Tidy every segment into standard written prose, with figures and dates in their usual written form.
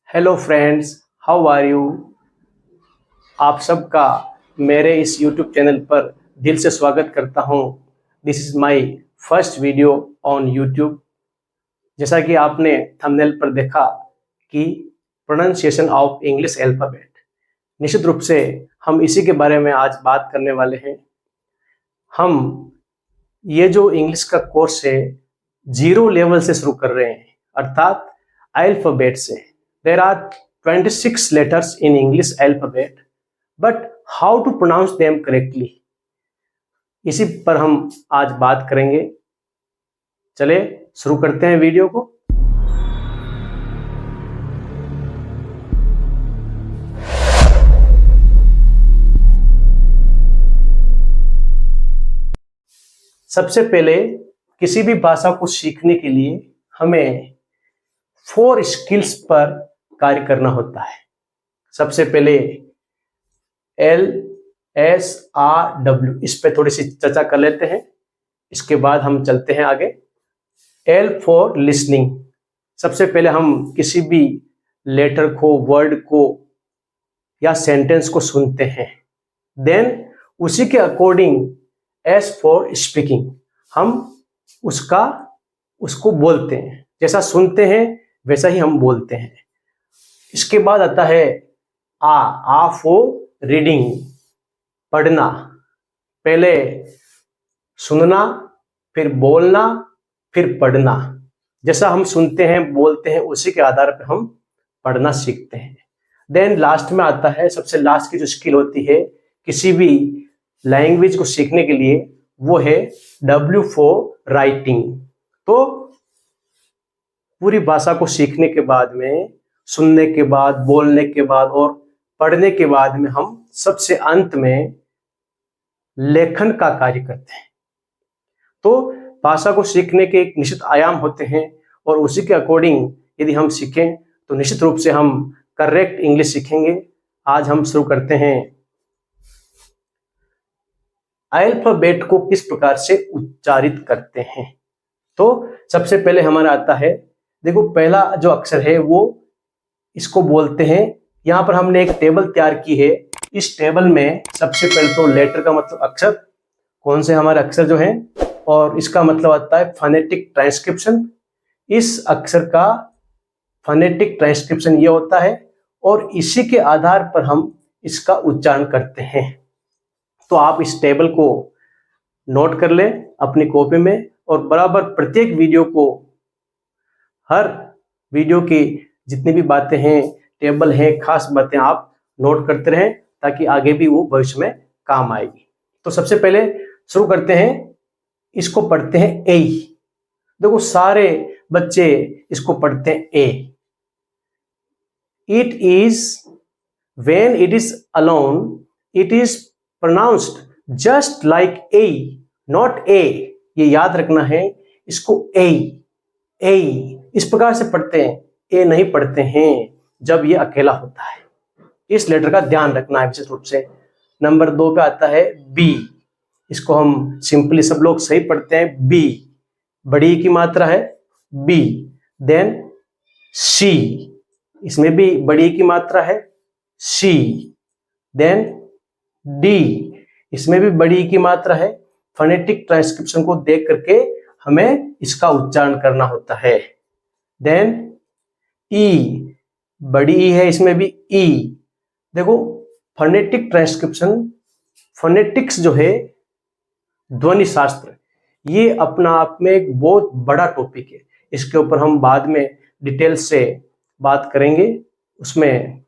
Hello friends, how are you. आप सबका मेरे इस यूट्यूब चैनल पर दिल से स्वागत करता हूं। This is my first video on YouTube. जैसा कि आपने थंबनेल पर देखा कि प्रोनाउंसिएशन ऑफ इंग्लिश अल्फ़ाबेट, निश्चित रूप से हम इसी के बारे में आज बात करने वाले हैं। हम ये जो इंग्लिश का कोर्स है जीरो लेवल से शुरू कर रहे हैं, अर्थात अल्फ़ाबेट से। There are 26 letters in English alphabet, but how to pronounce them correctly, इसी पर हम आज बात करेंगे। चले शुरू करते हैं वीडियो को। सबसे पहले किसी भी भाषा को सीखने के लिए हमें 4 स्किल्स पर कार्य करना होता है। सबसे पहले LSRW, इस पे थोड़ी सी चर्चा कर लेते हैं, इसके बाद हम चलते हैं आगे। L for listening. सबसे पहले हम किसी भी लेटर को, वर्ड को या सेंटेंस को सुनते हैं, देन उसी के अकॉर्डिंग S फॉर स्पीकिंग, हम उसको बोलते हैं। जैसा सुनते हैं वैसा ही हम बोलते हैं। इसके बाद आता है आ फॉर रीडिंग, पढ़ना। पहले सुनना, फिर बोलना, फिर पढ़ना। जैसा हम सुनते हैं, बोलते हैं, उसी के आधार पर हम पढ़ना सीखते हैं। देन लास्ट में आता है, सबसे लास्ट की जो स्किल होती है किसी भी लैंग्वेज को सीखने के लिए, वो है W फॉर राइटिंग। तो पूरी भाषा को सीखने के बाद में, सुनने के बाद, बोलने के बाद और पढ़ने के बाद में हम सबसे अंत में लेखन का कार्य करते हैं। तो भाषा को सीखने के एक निश्चित आयाम होते हैं और उसी के अकॉर्डिंग यदि हम सीखें तो निश्चित रूप से हम करेक्ट इंग्लिश सीखेंगे। आज हम शुरू करते हैं अल्फाबेट को किस प्रकार से उच्चारित करते हैं। तो सबसे पहले हमारा आता है, देखो पहला जो अक्षर है वो इसको बोलते हैं। यहाँ पर हमने एक टेबल तैयार की है। इस टेबल में सबसे पहले तो लेटर का मतलब अक्षर, कौन से हमारे अक्षर जो हैं, और इसका मतलब आता है फोनेटिक ट्रांसक्रिप्शन। इस अक्षर का फोनेटिक ट्रांसक्रिप्शन ये होता है और इसी के आधार पर हम इसका उच्चारण करते हैं। तो आप इस टेबल को नोट कर लें अपनी कॉपी में और बराबर प्रत्येक वीडियो को, हर वीडियो की जितनी भी बातें हैं, टेबल हैं, खास बातें आप नोट करते रहें ताकि आगे भी वो भविष्य में काम आएगी। तो सबसे पहले शुरू करते हैं, इसको पढ़ते हैं ए। देखो सारे बच्चे इसको पढ़ते हैं A. It is, when it is alone, it is pronounced just like A, not A. ये याद रखना है, इसको ए इस प्रकार से पढ़ते हैं, ए नहीं पढ़ते हैं जब ये अकेला होता है। इस लेटर का ध्यान रखना है विशेष रूप से। नंबर 2 पे आता है बी। इसको हम सिंपली सब लोग सही पढ़ते हैं, बी। बड़ी की मात्रा है बी। देन सी, इसमें भी बड़ी की मात्रा है सी। देन डी, इसमें भी बड़ी की मात्रा है। फोनेटिक ट्रांसक्रिप्शन को देख करके हमें इसका उच्चारण करना होता है। देन ई, बड़ी ई है, इसमें भी ई। देखो फोनेटिक ट्रांसक्रिप्शन, फोनेटिक्स जो है, ध्वनि शास्त्र, ये अपना आप में एक बहुत बड़ा टॉपिक है। इसके ऊपर हम बाद में डिटेल से बात करेंगे। उसमें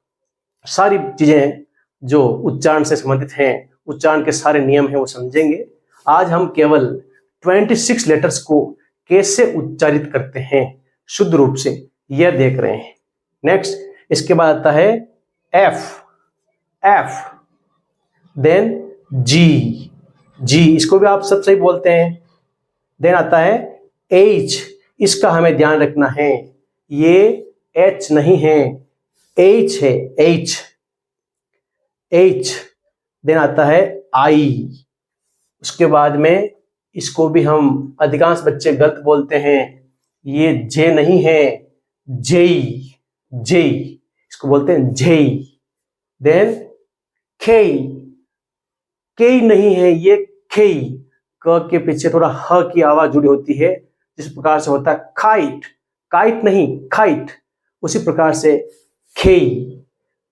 सारी चीजें जो उच्चारण से संबंधित हैं, उच्चारण के सारे नियम हैं, वो समझेंगे। आज हम केवल 26 लेटर्स को कैसे उच्चारित करते हैं शुद्ध रूप से, यह देख रहे हैं। नेक्स्ट, इसके बाद आता है एफ। देन जी, इसको भी आप सब सही बोलते हैं। देन आता है एच, इसका हमें ध्यान रखना है, ये एच नहीं है, एच है, एच। देन आता है आई। उसके बाद में इसको भी हम, अधिकांश बच्चे गलत बोलते हैं, ये जे नहीं है, जेई। इसको बोलते हैं झेई। देन खेई, केई नहीं है ये खेई, क के पीछे थोड़ा ह की आवाज जुड़ी होती है, जिस प्रकार से होता है काइट, काइट नहीं काइट, उसी प्रकार से खेई,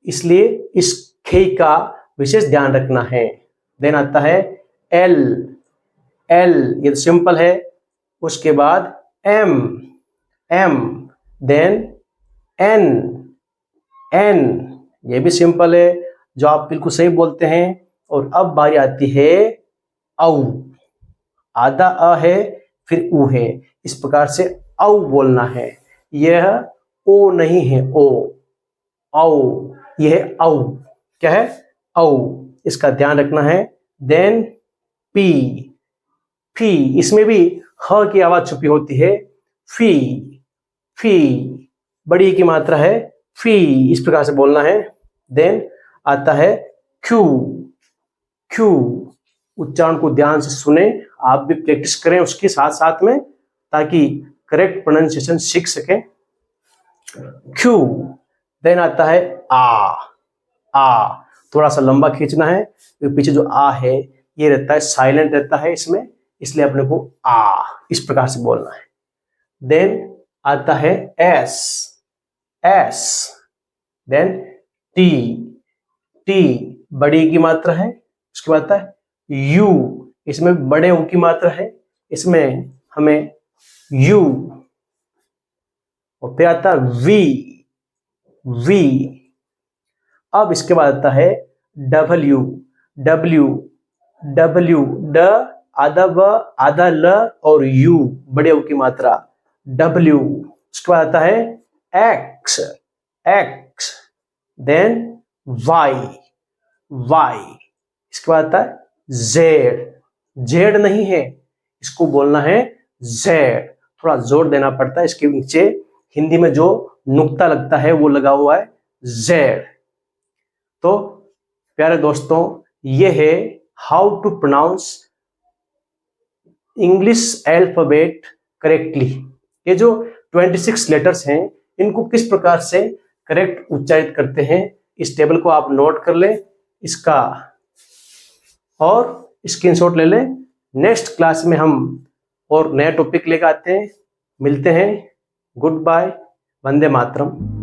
इसलिए इस खेई का विशेष ध्यान रखना है। देन आता है एल, एल ये तो सिंपल है, उसके बाद M, M, then N, N ये भी सिंपल है, जो आप बिल्कुल सही बोलते हैं। और अब बारी आती है औ, आधा अ है फिर ऊ है, इस प्रकार से औ बोलना है, यह ओ नहीं है, ओ, औ, यह औ, क्या है औ, इसका ध्यान रखना है। देन पी, फी, इसमें भी ह की आवाज छुपी होती है, फी, फी, बड़ी की मात्रा है फी, इस प्रकार से बोलना है। देन आता है क्यू, क्यू, उच्चारण को ध्यान से सुने, आप भी प्रैक्टिस करें उसके साथ साथ में, ताकि करेक्ट प्रोनाउंसिएशन सीख सकें। क्यू। देन आता है आ, आ, थोड़ा सा लंबा खींचना है, क्योंकि पीछे जो आ है ये रहता है साइलेंट रहता है इसमें, इसलिए अपने को आ इस प्रकार से बोलना है। देन आता है S, S, then T, T बड़ी की मात्रा है, उसके बाद आता है यू, इसमें बड़े ऊ की मात्रा है, इसमें हमें यू, और फिर आता है वी, वी। अब इसके बाद आता है डब्ल्यू, डब्ल्यू, डब्ल्यू, ड आधा व आधा ल और यू बड़े ऊ की मात्रा, डब्ल्यू। उसके बाद आता है X, X, then Y, Y, इसके बाद आता है जेड, जेड नहीं है, इसको बोलना है जेड, थोड़ा जोर देना पड़ता है, इसके नीचे हिंदी में जो नुक्ता लगता है वो लगा हुआ है जेड। तो प्यारे दोस्तों, ये है how to pronounce English alphabet correctly. ये जो 26 लेटर्स हैं, इनको किस प्रकार से करेक्ट उच्चारित करते हैं, इस टेबल को आप नोट कर लें, इसका और स्क्रीनशॉट ले लें। नेक्स्ट क्लास में हम और नया टॉपिक लेकर आते हैं, मिलते हैं, गुड बाय, वंदे मातरम।